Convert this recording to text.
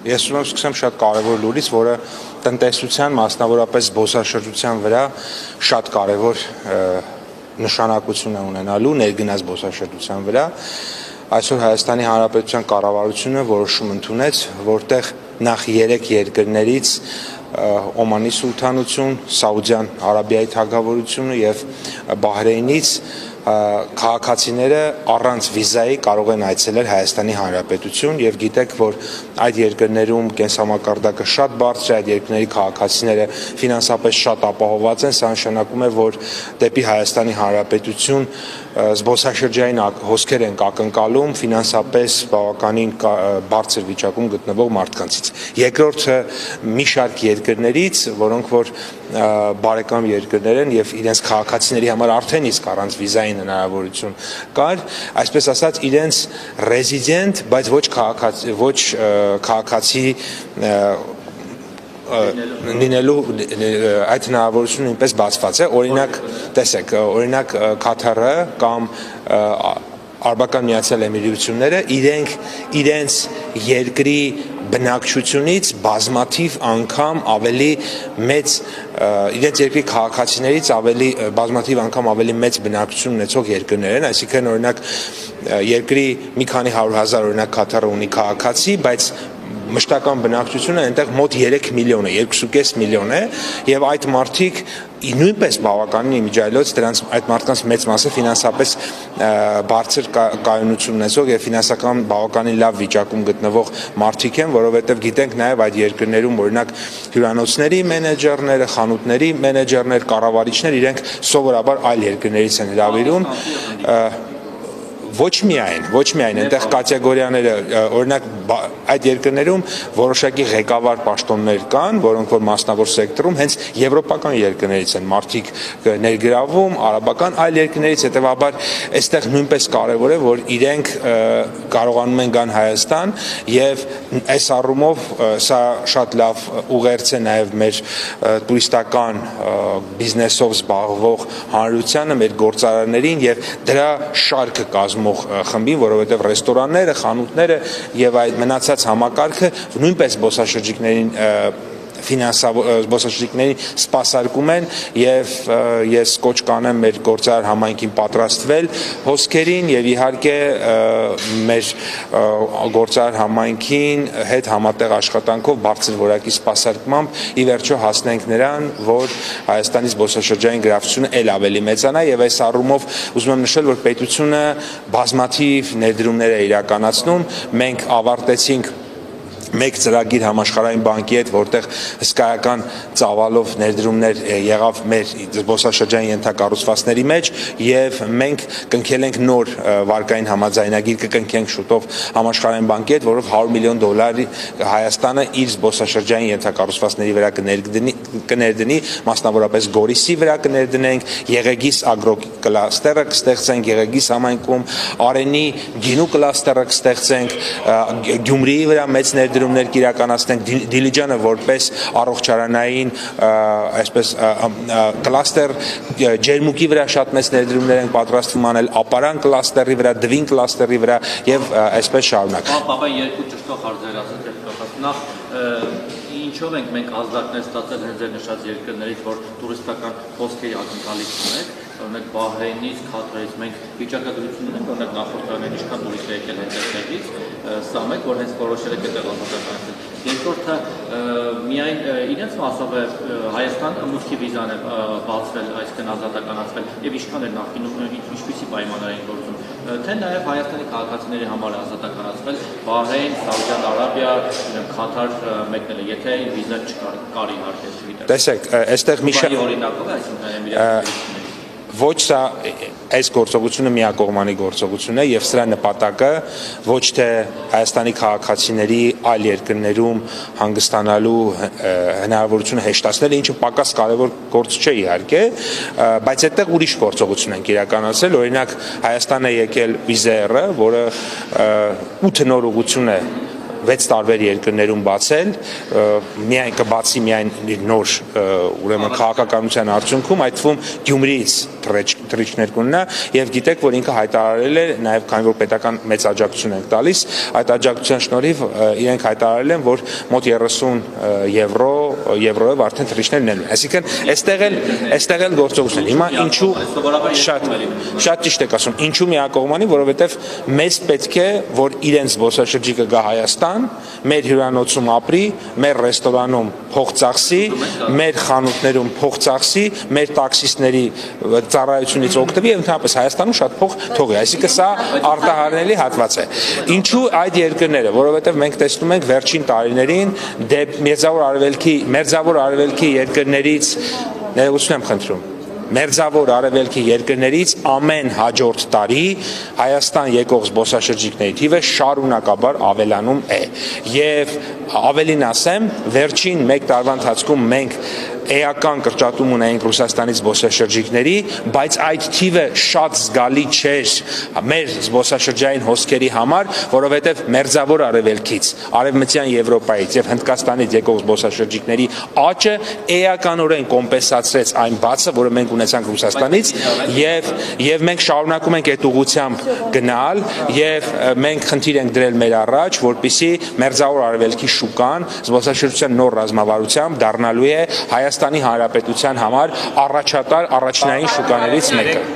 Ես ուզում եմ սկսեմ շատ կարևոր լուրից, որը տնտեսության, մասնավորապես զբոսաշրջության վրա շատ կարևոր նշանակություն է ունենալու ներգնաց զբոսաշրջության վրա։ Այսօր Հայաստանի Հանրապետության կառավարությունը որոշում ընդունեց, որտեղ նախ 3 երկրներից Օմանի Սուլթանություն, Սաուդյան Արաբիայի Թագավորությունը եւ Բահրեյնից քաղաքացիները առանց վիզայի կարող են այցելել Հայաստանի Հանրապետություն եւ գիտեք, որ այդ երկրներում կենսամակարդակը շատ բարձր է, այդ երկրների քաղաքացիները ֆինանսապես շատ ապահովված են, սա նշանակում է, որ դեպի Հայաստանի Հանրապետություն զբոսաշրջային հոսքեր են ակնկալում ֆինանսապես բավականին բարձր վիճակում գտնվող մարդկանցից։ Երկրորդը մի շարք երկրներից, որոնք որ բարեկամ երկրներ են եւ իրենց քաղաքացիների համար արդեն իսկ առանց վիզայի հնարավորություն կար, այսպես ասած իրենց ռեզիդենտ, բայց ոչ քաղաքացի լինելու այդ հնարավորությունը նույնպես բացված է, օրինակ, տեսեք, օրինակ Կաթարը կամ Արաբական Միացյալ Էմիրությունները իրենց երկրի բնակչությունից բազմաթիվ անգամ ավելի մեծ իրենց երկրի քաղաքացիներից բազմաթիվ անգամ ավելի մեծ բնակչություն ունեցող երկրներ են, այսինքն օրինակ երկրի մի քանի 100,000 օրինակ Կաթարը ունի քաղաքացի, բայց մշտական բնակչությունը այնտեղ մոտ 3 միլիոն է, 2.5 միլիոն է եւ այդ մարդիկ նույնպես բավականին իմիջիայլոց այդ մարդկանց մեծ մասը ֆինանսապես բարձր կայունություն ունեցող եւ ֆինանսական բավականին լավ վիճակում գտնվող մարդիկ են, որովհետեւ գիտենք նաեւ այդ երկրներում օրինակ հյուրանոցների մենեջերները, խանութների մենեջերներ, կառավարիչներ իրենք սովորաբար այլ երկրներից են հրավիրում Ոչ միայն, այնտեղ կատեգորիաները, օրինակ այդ երկրներում որոշակի ղեկավար պաշտոններ կան, որոնք որ մասնավոր սեկտորում հենց եվրոպական երկրներից են մարդիկ ներգրավում, արաբական այլ երկրներից, հետեւաբար այստեղ նույնպես կարևոր է, որ իրենք կարողանում են գան Հայաստան եւ այս առումով սա շատ լավ ուղերձ է նաեւ մեր տուրիստական բիզնեսով զբաղվող հանրությանը, մեր գործարարներին եւ դրա շարքը կազմող խմբին, որովհետև ռեստորանները, խանութները եւ այդ մնացած համակարգը նույնպես զբոսաշրջիկներին զբոսաշրջիկներին սպասարկում են եւ ես կոչ կանեմ մեր գործարար համայնքին պատրաստվել հոսքերին եւ իհարկե մեր գործարար համայնքին հետ համատեղ աշխատանքով բարձր որակի սպասարկմամբ ի վերջո հասնենք նրան, որ Հայաստանի զբոսաշրջային գրավչությունը ել ավելի մեծանա եւ այս առումով ուզում եմ նշել, որ պետությունը բազմաթիվ ներդրումներ է իրականացնում, մենք ավարտեցինք մեկ ծրագիր համաշխարհային բանկի հետ, որտեղ հսկայական ծավալով ներդրումներ եղավ մեր զբոսաշրջային ենթակառուցվածքների մեջ եւ մենք կնքել ենք նոր վարկային համաձայնագիր կկնքենք շուտով համաշխարհային բանկի հետ, որով $100 միլիոն Հայաստանը իր զբոսաշրջային ենթակառուցվածքների վրա կներդնի, մասնավորապես Գորիսի վրա կներդնենք, Եղեգիս ագրո կլաստերը կստեղծենք Եղեգիս համայնքում, Արենի գինու կլաստերը կստեղծենք, Գյումրիի վրա մեծ ներդրումներ կիրականացնենք, Դիլիջանը որպես առողջարանային այսպես կլաստեր, ջերմուկի վրա շատ մեծ ներդրումներ են պատրաստվում անել, ապարան կլաստերի վրա, դվին կլաստերի վրա եւ այսպես շարունակ։ Պապա երկու ճշտող հարցեր ասած նախ ինչով ենք մենք ազդակներ ստացել հենց ձեր նշած երկրներից, որ տուրիստական հոսքերի ակնկալիք ունենք, օրինակ Բահրեյնից, Քաթարից մենք վիճակագրություն ունենք, օրինակ նախորդ տարիներին ինչքան տուրիստ է եկել հենց այդտեղից, սա մեկ, որ հենց որոշել եք այդտեղ ազատականացնել։ Երկրորդը միայն իրենց մասով է Հայաստան մուտքի վիզան է բացվել, այսինքն ազատականացվել եւ ինչքան է նախկինում ինչպիսի պայմաններ են գործում, թե նաեւ Հայաստանի քաղաքացիների համար ազատականացվել Բահրեյն, Սաուդյան Արաբիա, Քաթար մեկնել է, եթե վիզա չկար իհարկե, չգիտեմ։ Տեսեք, այստեղ մի շարք օրինակով է, այսինքն ոչ սա այս գործողությունը միակողմանի գործողություն է եւ սրա նպատակը ոչ թե Հայաստանի քաղաքացիների այլ երկրներում հանգստանալու հնարավորությունը հեշտացնել, ինչը պակաս կարևոր գործ չէ իհարկե, բայց այդտեղ ուրիշ գործողություն են իրականացել, օրինակ Հայաստան է եկել Վիզերը, որը 8 նոր ուղղություն է 6 տարբեր երկրներում բացել, միայն կբացի նոր ուրեմն քաղաքականության արդյունքում, այդ թվում Գյումրիից թռիչքներ կունենա եւ գիտեք, որ ինքը հայտարարել է նաեւ քանի որ պետական մեծ աջակցություն ենք տալիս, այդ աջակցության շնորհիվ իրենք հայտարարել են, որ մոտ 30 եվրոյով արդեն թռիչքներ նելու։ Այսինքն այստեղ էլ գործողություն։ Հիմա ինչու շատ ճիշտ եք ասում, ինչու միակողմանի, որովհետեւ մեզ պետք է, որ իրենց զբոսաշրջիկը գա Հայաստան, մեր հյուրանոցում ապրի, մեր ռեստորանում փող ծախսի, մեր խանութներում փող ծախսի, մեր տաքսիստների ծառայությունից օգտվի եւ ընդհանրապես Հայաստանում շատ փող թողի։ Այսինքն սա արտահայտելի հատված է։ Ինչու այդ երկրները, որովհետեւ մենք տեսնում ենք վերջին տարիներին Մերձավոր Արևելքի երկրներից ներողություն եմ խնդրում։ Մերձավոր Արևելքի երկրներից ամեն հաջորդ տարի Հայաստան եկող զբոսաշրջիկների թիվը շարունակաբար ավելանում է։ Եվ ավելին ասեմ, վերջին 1 տարվա ընթացքում մենք էական կրճատում ունենք Ռուսաստանից զբոսաշրջիկների, բայց այդ թիվը շատ զգալի չէր մեր զբոսաշրջային հոսքերի համար, որովհետև Մերձավոր Արևելքից, Արևմտյան Եվրոպայից եւ Հնդկաստանից եկող զբոսաշրջիկների աճը էականորեն կոմպենսացրեց այն բացը, որը մենք ունեցանք Ռուսաստանից եւ մենք շարունակում ենք այդ ուղղությամբ գնալ եւ մենք խնդիր ենք դրել մեր առաջ, որպեսզի Մերձավոր Արևելքի շուկան զբոսաշրջության նոր ռազմավարությամբ դառնալու է Հայաստանի Հանրապետության համար առաջատար առաջնային շուկաներից մեկը։